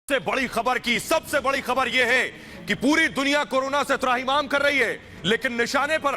सबसे बड़ी खबर की सबसे बड़ी खबर यह है कि पूरी दुनिया कोरोना से त्राहिमाम कर रही है, लेकिन निशाने पर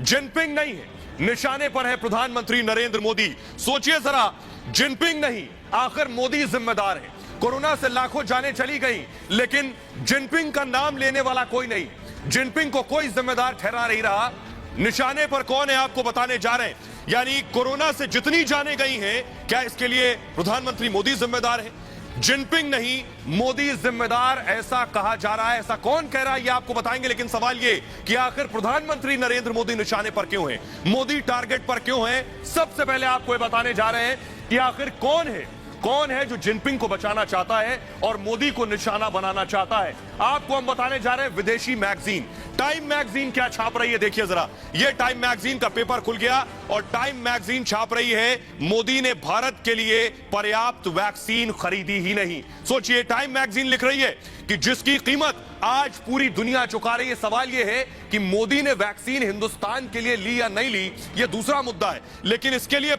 जिनपिंग नहीं है, निशाने पर है प्रधानमंत्री नरेंद्र मोदी। सोचिए जरा, जिनपिंग नहीं, आखिर मोदी जिम्मेदार है। कोरोना से लाखों जानें चली गई, लेकिन जिनपिंग का नाम लेने वाला कोई नहीं, जिनपिंग को कोई जिम्मेदार ठहरा नहीं रहा। निशाने पर कौन है आपको बताने जा रहे हैं। यानी कोरोना से जितनी जानें गई हैं, क्या इसके लिए प्रधानमंत्री मोदी जिम्मेदार है? जिनपिंग नहीं, मोदी जिम्मेदार ऐसा कहा जा रहा है। ऐसा कौन कह रहा है ये आपको बताएंगे, लेकिन सवाल ये कि आखिर प्रधानमंत्री नरेंद्र मोदी निशाने पर क्यों है, मोदी टारगेट पर क्यों है। सबसे पहले आपको ये बताने जा रहे हैं कि आखिर कौन है जो जिनपिंग को बचाना चाहता है और मोदी को निशाना बनाना चाहता है। आपको हम बताने जा रहे हैं विदेशी मैगजीन टाइम मैगजीन क्या छाप रही है। देखिए जरा, ये टाइम मैगजीन का पेपर खुल गया और टाइम मैगजीन छाप रही है मोदी ने भारत के लिए पर्याप्त वैक्सीन खरीदी ही नहीं। सोचिए, टाइम मैगजीन लिख रही है कि जिसकी कीमत आज पूरी दुनिया चुका रही है। सवाल यह है कि मोदी ने वैक्सीन हिंदुस्तान के लिए ली या नहीं ली, यह दूसरा मुद्दा है, लेकिन इसके लिए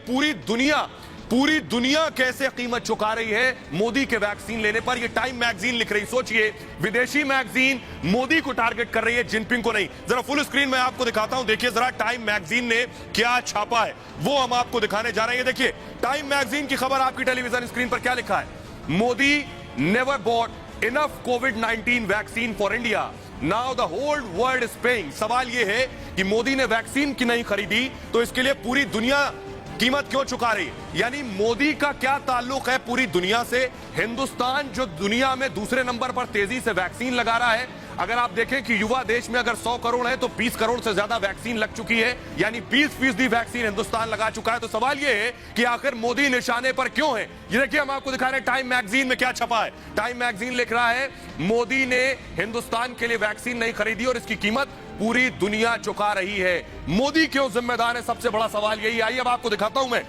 पूरी दुनिया कैसे कीमत चुका रही है मोदी के वैक्सीन लेने पर, यह टाइम मैगजीन लिख रही। सोचिए, विदेशी मैगजीन मोदी को टारगेट कर रही है, जिनपिंग को नहीं। जरा फुल स्क्रीन में आपको दिखाता हूं, देखिए जरा टाइम मैगजीन ने क्या छापा है, वो हम आपको दिखाने जा रहे हैं। देखिए टाइम मैगजीन की खबर आपकी टेलीविजन स्क्रीन पर क्या लिखा है। मोदी नेवर बॉट इनफ कोविड-19 vaccine for India, now the whole world is paying. सवाल यह है कि मोदी ने वैक्सीन की नहीं खरीदी तो इसके लिए पूरी दुनिया कीमत क्यों चुका रही है। यानी मोदी का क्या ताल्लुक है पूरी दुनिया से। हिंदुस्तान जो दुनिया में दूसरे नंबर पर तेजी से वैक्सीन लगा रहा है, अगर आप देखें कि युवा देश में अगर 100 करोड़ है तो 20 करोड़ से ज्यादा वैक्सीन लग चुकी है, यानी 20% वैक्सीन हिंदुस्तान लगा चुका है। तो सवाल यह है कि आखिर मोदी निशाने पर क्यों है। ये देखिए, हम आपको दिखा रहे हैं टाइम मैगजीन में क्या छपा है। टाइम मैगजीन लिख रहा है मोदी ने हिंदुस्तान के लिए वैक्सीन नहीं खरीदी और इसकी कीमत पूरी दुनिया चुका रही है। मोदी क्यों जिम्मेदार है, सबसे बड़ा सवाल यही। आइए अब आपको दिखाता हूं मैं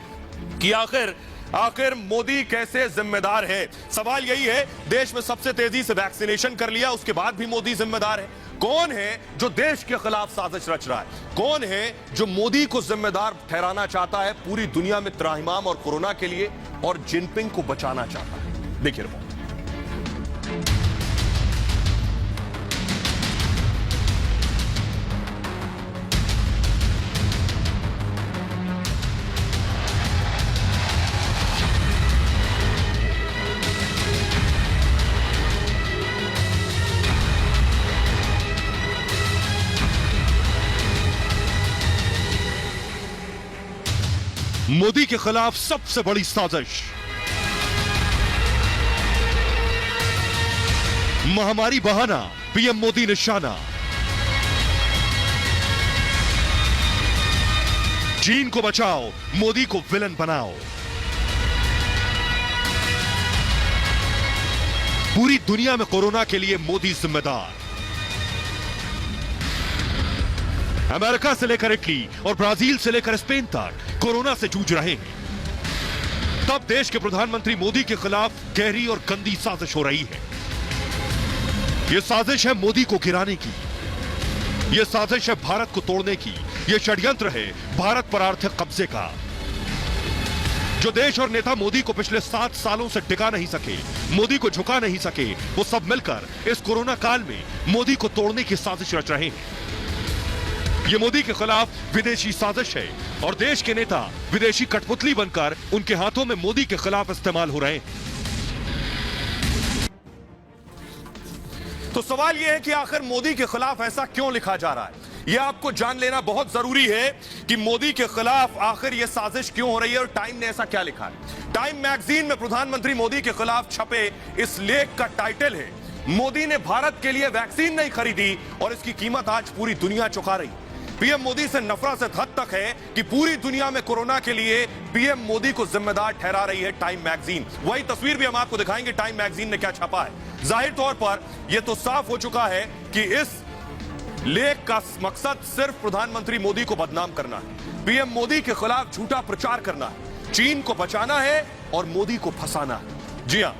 कि आखिर मोदी कैसे जिम्मेदार है। सवाल यही है, देश में सबसे तेजी से वैक्सीनेशन कर लिया, उसके बाद भी मोदी जिम्मेदार है। कौन है जो देश के खिलाफ साजिश रच रहा है, कौन है जो मोदी को जिम्मेदार ठहराना चाहता है पूरी दुनिया में त्राहिमाम और कोरोना के लिए, और जिनपिंग को बचाना चाहता है। देखिए रिपोर्ट। मोदी के खिलाफ सबसे बड़ी साजिश, महामारी बहाना, पीएम मोदी निशाना। चीन को बचाओ, मोदी को विलन बनाओ। पूरी दुनिया में कोरोना के लिए मोदी जिम्मेदार। अमेरिका से लेकर इटली और ब्राजील से लेकर स्पेन तक कोरोना से जूझ रहे हैं, तब देश के प्रधानमंत्री मोदी के खिलाफ गहरी और गंदी साजिश हो रही है। यह साजिश है मोदी को गिराने की, यह साजिश है भारत को तोड़ने की, यह षड्यंत्र है भारत पर आर्थिक कब्जे का। जो देश और नेता मोदी को पिछले 7 सालों से टिका नहीं सके, मोदी को झुका नहीं सके, वो सब मिलकर इस कोरोना काल में मोदी को तोड़ने की साजिश रच रहे हैं। ये मोदी के खिलाफ विदेशी साजिश है और देश के नेता विदेशी कठपुतली बनकर उनके हाथों में मोदी के खिलाफ इस्तेमाल हो रहे हैं। तो सवाल यह है कि आखिर मोदी के खिलाफ ऐसा क्यों लिखा जा रहा है। यह आपको जान लेना बहुत जरूरी है कि मोदी के खिलाफ आखिर यह साजिश क्यों हो रही है और टाइम ने ऐसा क्या लिखा है। टाइम मैगजीन में प्रधानमंत्री मोदी के खिलाफ छपे इस लेख का टाइटल है, मोदी ने भारत के लिए वैक्सीन नहीं खरीदी और इसकी कीमत आज पूरी दुनिया चुका रही। पीएम मोदी से नफरत से हद तक है कि पूरी दुनिया में कोरोना के लिए पीएम मोदी को जिम्मेदार ठहरा रही है टाइम मैगजीन। वही तस्वीर भी हम आपको दिखाएंगे टाइम मैगजीन ने क्या छापा है। जाहिर तौर पर यह तो साफ हो चुका है कि इस लेख का मकसद सिर्फ प्रधानमंत्री मोदी को बदनाम करना है, पीएम मोदी के खिलाफ झूठा प्रचार करना है, चीन को बचाना है और मोदी को फंसाना है। जी हां,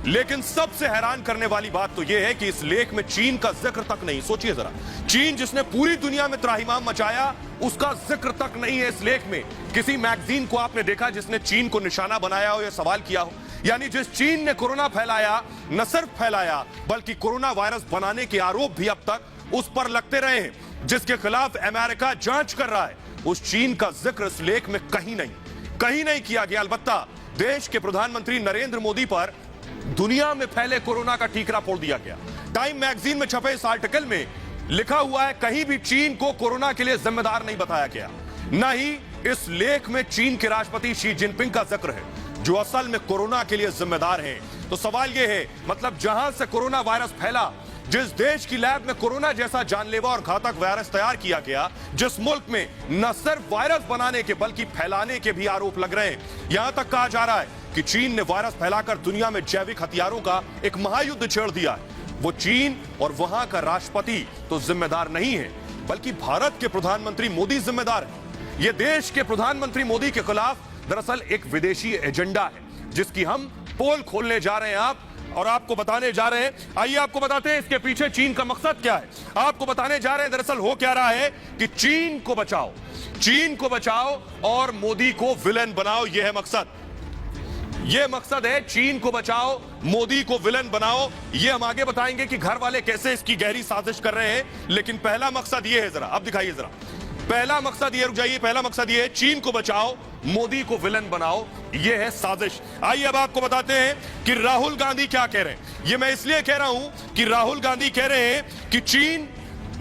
लेकिन सबसे हैरान करने वाली बात तो यह है कि इस लेख में चीन का जिक्र तक नहीं। सोचिए जरा, चीन जिसने पूरी दुनिया में त्राहिमाम मचाया, उसका जिक्र तक नहीं है इस लेख में। किसी मैगजीन को आपने देखा जिसने चीन को निशाना बनाया हो या सवाल किया हो? यानी जिस चीन ने कोरोना फैलाया, न सिर्फ फैलाया बल्कि कोरोना वायरस बनाने के आरोप भी अब तक उस पर लगते रहे हैं, जिसके खिलाफ अमेरिका जांच कर रहा है, उस चीन का जिक्र इस लेख में कहीं नहीं किया गया। अलबत्ता देश के प्रधानमंत्री नरेंद्र मोदी पर दुनिया में फैले कोरोना का ठीकरा फोड़ दिया गया। टाइम मैगजीन में छपे इस आर्टिकल में लिखा हुआ है, कहीं भी चीन को कोरोना के लिए जिम्मेदार नहीं बताया गया। न ही इस लेख में चीन के राष्ट्रपति शी जिनपिंग का जिक्र है, जो असल में कोरोना के लिए जिम्मेदार हैं। तो सवाल यह है, मतलब जहां से कोरोना वायरस फैला, जिस देश की लैब में कोरोना जैसा जानलेवा और घातक वायरस तैयार किया गया, जिस मुल्क में न सिर्फ वायरस बनाने के बल्कि फैलाने के भी आरोप लग रहे हैं, यहां तक कहा जा रहा है कि चीन ने वायरस फैलाकर दुनिया में जैविक हथियारों का एक महायुद्ध छेड़ दिया है। वो चीन और वहां का राष्ट्रपति तो जिम्मेदार नहीं है, बल्कि भारत के प्रधानमंत्री मोदी जिम्मेदार है। यह देश के प्रधानमंत्री मोदी के खिलाफ दरअसल एक विदेशी एजेंडा है, जिसकी हम पोल खोलने जा रहे हैं और आपको बताने जा रहे हैं। आइए आपको बताते हैं इसके पीछे चीन का मकसद क्या है। आपको बताने जा रहे हैं दरअसल हो क्या रहा है कि चीन को बचाओ और मोदी को विलेन बनाओ। यह है मकसद, यह मकसद है, चीन को बचाओ, मोदी को विलेन बनाओ। यह हम आगे बताएंगे कि घर वाले कैसे इसकी गहरी साजिश कर रहे हैं, लेकिन पहला मकसद यह है, जरा अब दिखाइए जरा, पहला मकसद ये, रुक जाइए, पहला मकसद ये है, चीन को बचाओ, मोदी को विलन बनाओ। यह है साजिश। आइए अब आपको बताते हैं कि राहुल गांधी क्या कह रहे हैं। यह मैं इसलिए कह रहा हूं कि राहुल गांधी कह रहे हैं कि चीन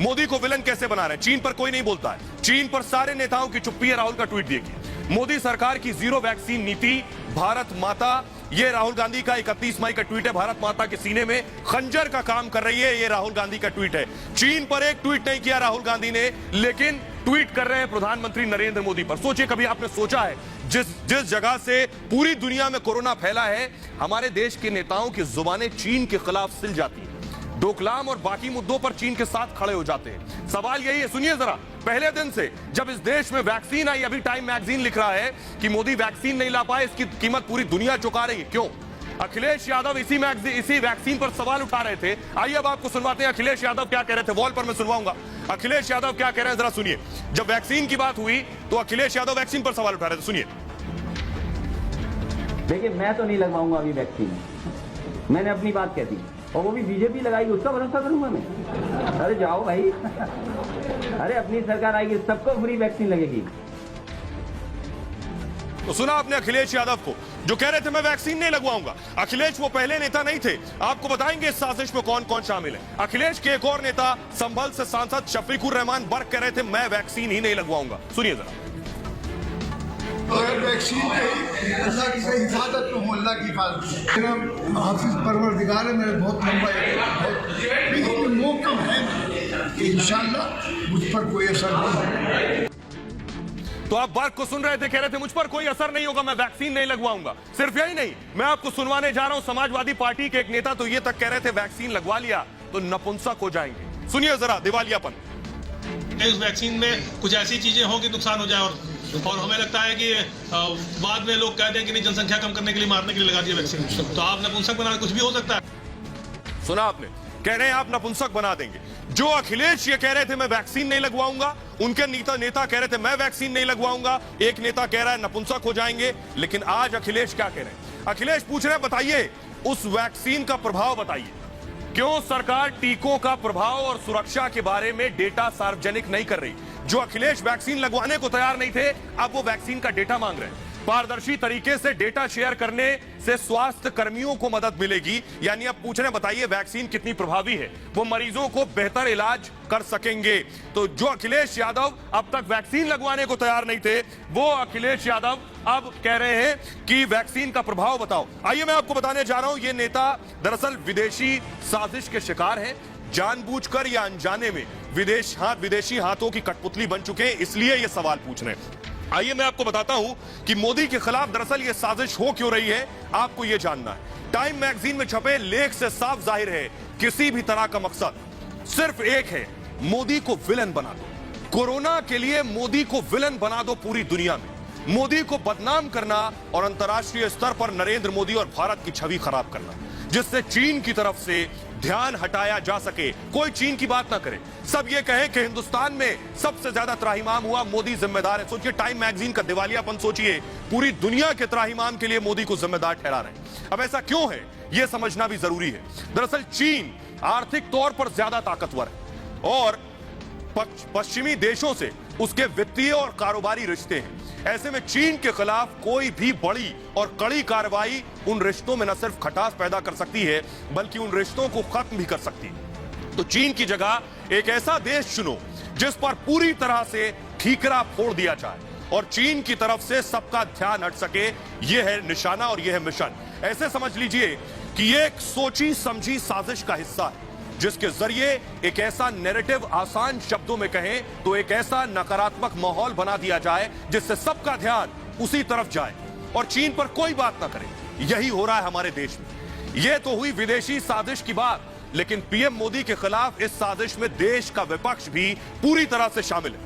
मोदी को विलन कैसे बना रहे हैं। चीन पर कोई नहीं बोलता है, चीन पर सारे नेताओं की चुप्पी है। राहुल का ट्वीट देखिए, मोदी सरकार की जीरो वैक्सीन नीति, भारत माता, यह राहुल गांधी का 31 मई का ट्वीट है। भारत माता के सीने में खंजर का काम कर रही है, यह राहुल गांधी का ट्वीट है। चीन पर एक ट्वीट नहीं किया राहुल गांधी ने, लेकिन ट्वीट कर रहे हैं प्रधानमंत्री नरेंद्र मोदी पर। सोचिए, कभी आपने सोचा है जिस जगह से पूरी दुनिया में कोरोना फैला है, हमारे देश के नेताओं की जुबानें चीन के खिलाफ सिल जाती है, डोकलाम और बाकी मुद्दों पर चीन के साथ खड़े हो जाते हैं। सवाल यही है, सुनिए जरा, पहले दिन से जब इस देश में वैक्सीन आई, अभी टाइम मैगजीन लिख रहा है कि मोदी वैक्सीन नहीं ला पाए, इसकी कीमत पूरी दुनिया चुका रही है। क्यों? अखिलेश यादव इसी वैक्सीन पर सवाल उठा रहे थे। आइए अब आपको सुनवाते हैं अखिलेश यादव क्या कह रहे थे। वॉल पर मैं सुनवाऊंगा अखिलेश यादव क्या कह रहे हैं, जरा सुनिए। जब वैक्सीन की बात हुई तो अखिलेश यादव वैक्सीन पर सवाल उठा रहे थे, सुनिए। देखिए, मैं तो नहीं लगवाऊंगा अभी वैक्सीन, मैंने अपनी बात कह दी, और वो भी बीजेपी लगाएगी, उसका भरोसा करूंगा मैं? अरे जाओ भाई, अरे अपनी सरकार आएगी, सबको फ्री वैक्सीन लगेगी। तो सुना आपने अखिलेश यादव को, जो कह रहे थे मैं वैक्सीन नहीं लगवाऊंगा। अखिलेश वो पहले नेता नहीं थे, आपको बताएंगे इस साजिश में कौन कौन शामिल है। अखिलेश के एक और नेता संभल से सांसद शफीकुर रहमान बर्क कह रहे थे मैं वैक्सीन ही नहीं लगवाऊंगा। सुनिए जरा। वैक्सीन अल्लाह की हिफाजत तो अल्लाह की हिफाजत, मेरा हाफिज परवरदिगार है, मेरे बहुत लंबा लेकिन मौका है कि इंशाअल्लाह मुझ पर कोई असर नहीं। तो आप बर्क को सुन रहे थे, कह रहे थे मुझ पर कोई असर नहीं होगा, मैं वैक्सीन नहीं लगवाऊंगा। सिर्फ यही नहीं, मैं आपको सुनवाने जा रहा हूं समाजवादी पार्टी के एक नेता तो ये तक कह रहे थे वैक्सीन लगवा लिया तो नपुंसक हो जाएंगे। सुनिए जरा, दिवालियापन। इस वैक्सीन में कुछ ऐसी चीजें हों कि नुकसान हो जाए, और हमें लगता है कि बाद में लोग कह दें कि नहीं, जनसंख्या कम करने के लिए, मारने के लिए लगा दिया वैक्सीन, तो आप नपुंसक बना, कुछ भी हो सकता है। सुना आपने, कह रहे हैं आप नपुंसक बना देंगे। जो अखिलेश ये कह रहे थे मैं वैक्सीन नहीं लगवाऊंगा, उनके नेता कह रहे थे मैं वैक्सीन नहीं लगवाऊंगा, एक नेता कह रहा है नपुंसक हो जाएंगे। लेकिन आज अखिलेश क्या कह रहे हैं? अखिलेश पूछ रहे हैं बताइए उस वैक्सीन का प्रभाव बताइए, क्यों सरकार टीकों का प्रभाव और सुरक्षा के बारे में डेटा सार्वजनिक नहीं कर रही? जो अखिलेश वैक्सीन लगवाने को तैयार नहीं थे, अब वो वैक्सीन का डेटा मांग रहे हैं। पारदर्शी तरीके से डेटा शेयर करने से स्वास्थ्य कर्मियों को मदद मिलेगी। यानी अब पूछ रहे हैं बताइए वैक्सीन कितनी प्रभावी है, वो मरीजों को बेहतर इलाज कर सकेंगे। तो जो अखिलेश यादव अब तक वैक्सीन लगवाने को तैयार नहीं थे, वो अखिलेश यादव अब कह रहे हैं कि वैक्सीन का प्रभाव बताओ। आइए मैं आपको बताने जा रहा हूं, ये नेता दरअसल विदेशी साजिश के शिकार हैं, जानबूझकर या अनजाने में विदेशी हाथों की कठपुतली बन चुके हैं, इसलिए ये सवाल पूछ रहे हैं। आइए मैं आपको बताता हूं कि मोदी के खिलाफ दरअसल ये साजिश हो क्यों रही है, आपको ये जानना है। टाइम मैगजीन में छपे लेख से साफ जाहिर है, किसी भी तरह का मकसद सिर्फ एक है, मोदी को विलन बना दो। कोरोना के लिए मोदी को विलन बना दो पूरी दुनिया में, मोदी को बदनाम करना और अंतर्राष्ट्रीय स्तर पर नरेंद्र मोदी और भारत की छवि खराब करना। जिससे चीन की तरफ से ध्यान हटाया जा सके। कोई चीन की बात ना करे, सब ये कहे कि हिंदुस्तान में सबसे ज्यादा त्राहिमाम हुआ, मोदी जिम्मेदार है। सोचिए, टाइम मैगजीन का दिवालियापन सोचिए, पूरी दुनिया के त्राहिमाम के लिए मोदी को जिम्मेदार ठहरा रहे हैं। अब ऐसा क्यों है, यह समझना भी जरूरी है। दरअसल चीन आर्थिक तौर पर ज्यादा ताकतवर है और पश्चिमी देशों से उसके वित्तीय और कारोबारी रिश्ते हैं। ऐसे में चीन के खिलाफ कोई भी बड़ी और कड़ी कार्रवाई उन रिश्तों में न सिर्फ खटास पैदा कर सकती है, बल्कि उन रिश्तों को खत्म भी कर सकती है। तो चीन की जगह एक ऐसा देश चुनो जिस पर पूरी तरह से ठीकरा फोड़ दिया जाए और चीन की तरफ से सबका ध्यान हट सके। यह है निशाना और यह है मिशन। ऐसे समझ लीजिए कि यह एक सोची समझी साजिश का हिस्सा है, जिसके जरिए एक ऐसा नैरेटिव, आसान शब्दों में कहें तो एक ऐसा नकारात्मक माहौल बना दिया जाए जिससे सबका ध्यान उसी तरफ जाए और चीन पर कोई बात ना करे। यही हो रहा है हमारे देश में। यह तो हुई विदेशी साजिश की बात, लेकिन पीएम मोदी के खिलाफ इस साजिश में देश का विपक्ष भी पूरी तरह से शामिल है,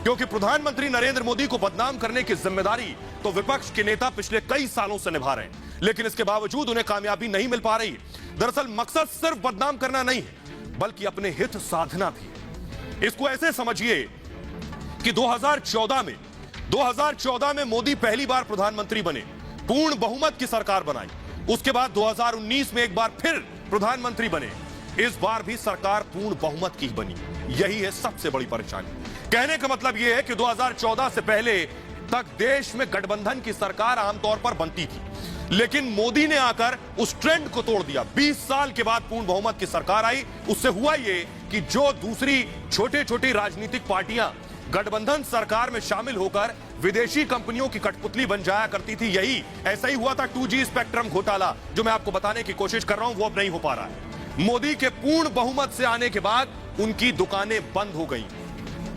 क्योंकि प्रधानमंत्री नरेंद्र मोदी को बदनाम करने की जिम्मेदारी तो विपक्ष के नेता पिछले कई सालों से निभा रहे हैं, लेकिन इसके बावजूद उन्हें कामयाबी नहीं मिल पा रही है। दरअसल मकसद सिर्फ बदनाम करना नहीं है, बल्कि अपने हित साधना भी है। इसको ऐसे समझिए कि 2014 में मोदी पहली बार प्रधानमंत्री बने, पूर्ण बहुमत की सरकार बनाई। उसके बाद 2019 में एक बार फिर प्रधानमंत्री बने, इस बार भी सरकार पूर्ण बहुमत की बनी। यही है सबसे बड़ी परेशानी। कहने का मतलब यह है कि 2014 से पहले तक देश में गठबंधन की सरकार आमतौर पर बनती थी, लेकिन मोदी ने आकर उस ट्रेंड को तोड़ दिया। 20 साल के बाद पूर्ण बहुमत की सरकार आई। उससे हुआ ये कि जो दूसरी छोटी छोटी राजनीतिक पार्टियां गठबंधन सरकार में शामिल होकर विदेशी कंपनियों की कठपुतली बन जाया करती थी, यही ऐसा ही हुआ था 2G स्पेक्ट्रम घोटाला, जो मैं आपको बताने की कोशिश कर रहा हूं, वो अब नहीं हो पा रहा है। मोदी के पूर्ण बहुमत से आने के बाद उनकी दुकानें बंद हो गई।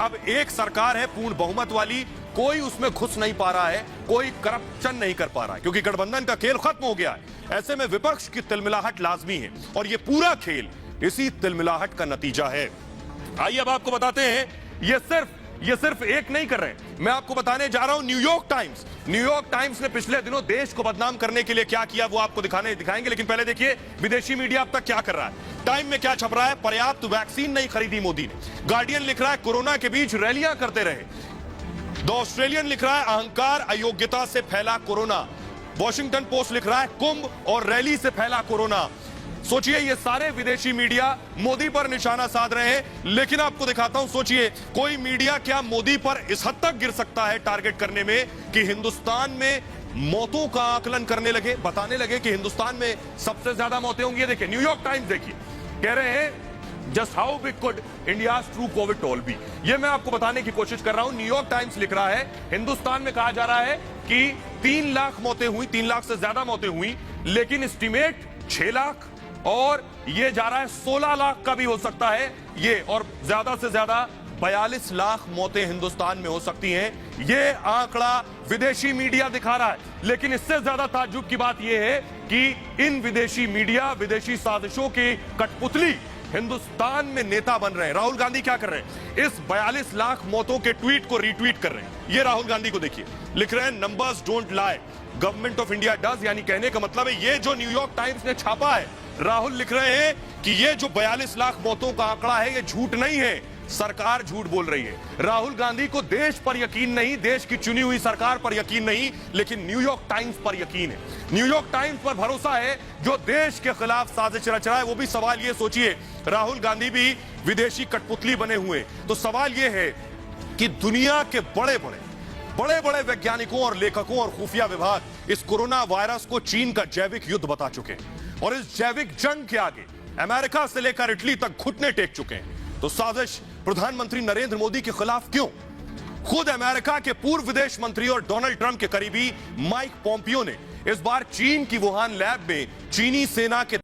अब एक सरकार है पूर्ण बहुमत वाली, कोई उसमें घुस नहीं पा रहा है, कोई करप्शन नहीं कर पा रहा है, क्योंकि गठबंधन का खेल खत्म हो गया है। ऐसे में विपक्ष की तिलमिलाहट लाजमी है और यह पूरा खेल इसी तिलमिलाहट का नतीजा है। आइए अब आपको बताते हैं, ये सिर्फ एक नहीं कर रहे, मैं आपको बताने जा रहा हूं न्यूयॉर्क टाइम्स ने पिछले दिनों देश को बदनाम करने के लिए क्या किया, वो आपको दिखाएंगे। लेकिन पहले देखिए विदेशी मीडिया अब तक क्या कर रहा है। टाइम में क्या छप रहा है, पर्याप्त वैक्सीन नहीं खरीदी मोदी ने। गार्डियन लिख रहा है कोरोना के बीच रैलियां करते रहे। द ऑस्ट्रेलियन लिख रहा है अहंकार अयोग्यता से फैला कोरोना। वॉशिंगटन पोस्ट लिख रहा है कुंभ और रैली से फैला कोरोना। सोचिए, ये सारे विदेशी मीडिया मोदी पर निशाना साध रहे हैं, लेकिन आपको दिखाता हूं, सोचिए कोई मीडिया क्या मोदी पर इस हद तक गिर सकता है टारगेट करने में कि हिंदुस्तान में मौतों का आकलन करने लगे, बताने लगे कि हिंदुस्तान में सबसे ज्यादा मौतें होंगी। देखिए न्यूयॉर्क टाइम्स, देखिए कह रहे हैं just how big could India's true covid toll be. ये मैं आपको बताने की कोशिश कर रहा हूं। न्यूयॉर्क टाइम्स लिख रहा है हिंदुस्तान में कहा जा रहा है कि 3 लाख मौतें हुई, 3 लाख से ज्यादा मौतें हुई, लेकिन एस्टिमेट 6 लाख और ये जा रहा है 16 लाख का भी हो सकता है ये, और ज्यादा से ज्यादा 42 लाख मौतें हिंदुस्तान में हो सकती हैं। ये आंकड़ा विदेशी मीडिया दिखा रहा है, लेकिन इससे ज्यादा ताज्जुब की बात यह है कि इन विदेशी मीडिया, विदेशी साजिशों की कठपुतली हिंदुस्तान में नेता बन रहे हैं। राहुल गांधी क्या कर रहे हैं, इस 42 लाख मौतों के ट्वीट को रीट्वीट कर रहे हैं। ये राहुल गांधी को देखिए, लिख रहे हैं numbers don't lie, government of India does. यानी कहने का मतलब है ये जो न्यूयॉर्क टाइम्स ने छापा है, राहुल लिख रहे हैं कि ये जो 42 लाख मौतों का आंकड़ा है ये झूठ नहीं है, सरकार झूठ बोल रही है। राहुल गांधी को देश पर यकीन नहीं, देश की चुनी हुई सरकार पर यकीन नहीं, लेकिन न्यूयॉर्क टाइम्स पर यकीन है। न्यूयॉर्क टाइम्स पर भरोसा है जो देश के खिलाफ साजिश रच रहा है। वो भी सवाल ये सोचिए, राहुल गांधी भी विदेशी कठपुतली बने हुए। तो सवाल ये है कि दुनिया के बड़े बड़े वैज्ञानिकों और लेखकों और खुफिया विभाग इस कोरोना वायरस को चीन का जैविक युद्ध बता चुके हैं, और इस जैविक जंग के आगे अमेरिका से लेकर इटली तक घुटने टेक चुके हैं। तो साजिश प्रधानमंत्री नरेंद्र मोदी के खिलाफ क्यों? खुद अमेरिका के पूर्व विदेश मंत्री और डोनाल्ड ट्रंप के करीबी माइक पोम्पियो ने इस बार चीन की वुहान लैब में चीनी सेना के